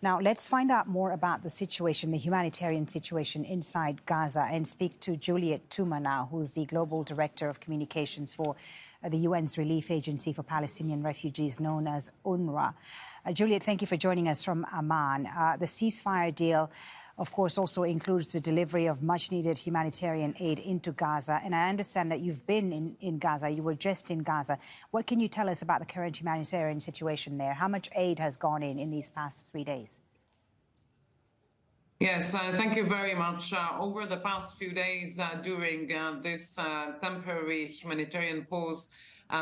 Now, let's find out more about the situation, the humanitarian situation inside Gaza, and speak to Juliette Touma now, who's the Global Director of Communications for the UN's Relief Agency for Palestinian Refugees, known as UNRWA. Juliette, thank you for joining us from Amman. The ceasefire deal, of course, also includes the delivery of much-needed humanitarian aid into Gaza. And I understand that you've been in Gaza. You were just in Gaza. What can you tell us about the current humanitarian situation there? How much aid has gone in these past 3 days? Yes, thank you very much. Over the past few days, during this temporary humanitarian pause,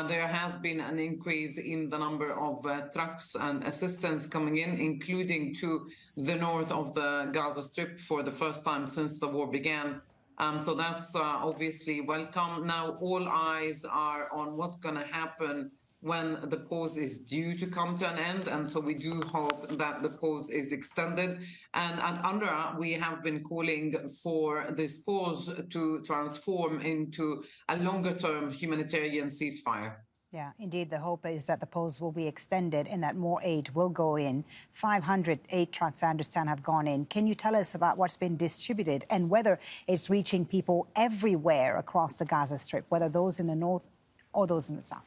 there has been an increase in the number of trucks and assistance coming in, including to the north of the Gaza Strip for the first time since the war began. So that's obviously welcome. Now, all eyes are on what's going to happen when the pause is due to come to an end. And so we do hope that the pause is extended. And at UNRWA, we have been calling for this pause to transform into a longer-term humanitarian ceasefire. Yeah, indeed, the hope is that the pause will be extended and that more aid will go in. 500 aid trucks, I understand, have gone in. Can you tell us about what's been distributed and whether it's reaching people everywhere across the Gaza Strip, whether those in the north or those in the south?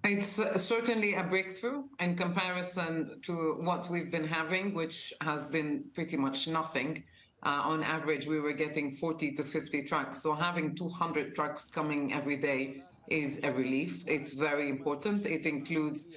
It's certainly a breakthrough in comparison to what we've been having, which has been pretty much nothing. On average, we were getting 40 to 50 trucks. So having 200 trucks coming every day is a relief. It's very important. It includes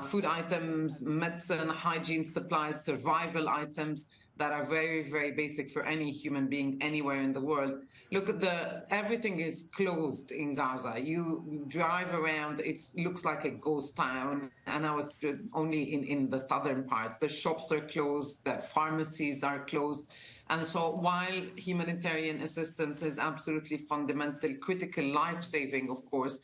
food items, medicine, hygiene supplies, survival items that are very, very basic for any human being anywhere in the world. Look at everything is closed in Gaza. You drive around, it looks like a ghost town. And I was only in the southern parts. The shops are closed, the pharmacies are closed. And so while humanitarian assistance is absolutely fundamental, critical, life-saving, of course,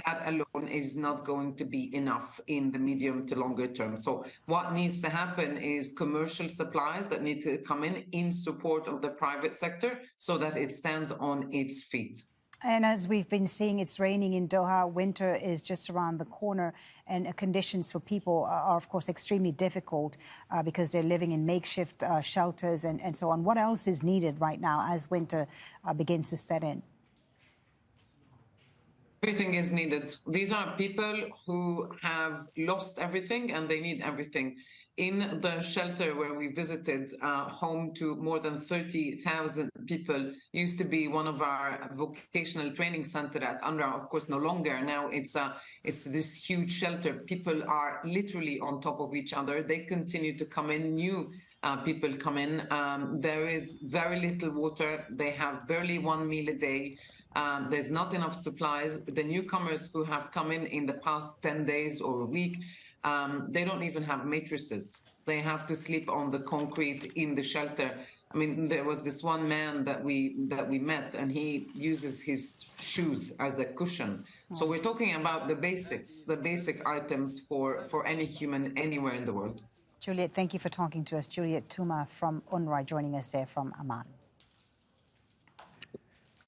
that alone is not going to be enough in the medium to longer term. So what needs to happen is commercial supplies that need to come in support of the private sector so that it stands on its feet. And as we've been seeing, it's raining in Doha. Winter is just around the corner, and conditions for people are, of course, extremely difficult because they're living in makeshift shelters and so on. What else is needed right now as winter begins to set in? Everything is needed. These are people who have lost everything and they need everything. In the shelter where we visited, home to more than 30,000 people, used to be one of our vocational training center at UNRWA, of course, no longer. Now it's this huge shelter. People are literally on top of each other. They continue to come in, new people come in. There is very little water. They have barely one meal a day. There's not enough supplies. The newcomers who have come in the past 10 days or a week, they don't even have mattresses. They have to sleep on the concrete in the shelter. I mean, there was this one man that we met, and he uses his shoes as a cushion. So we're talking about the basics, the basic items for any human anywhere in the world. Juliette, thank you for talking to us. Juliette Touma from UNRWA joining us there from Amman.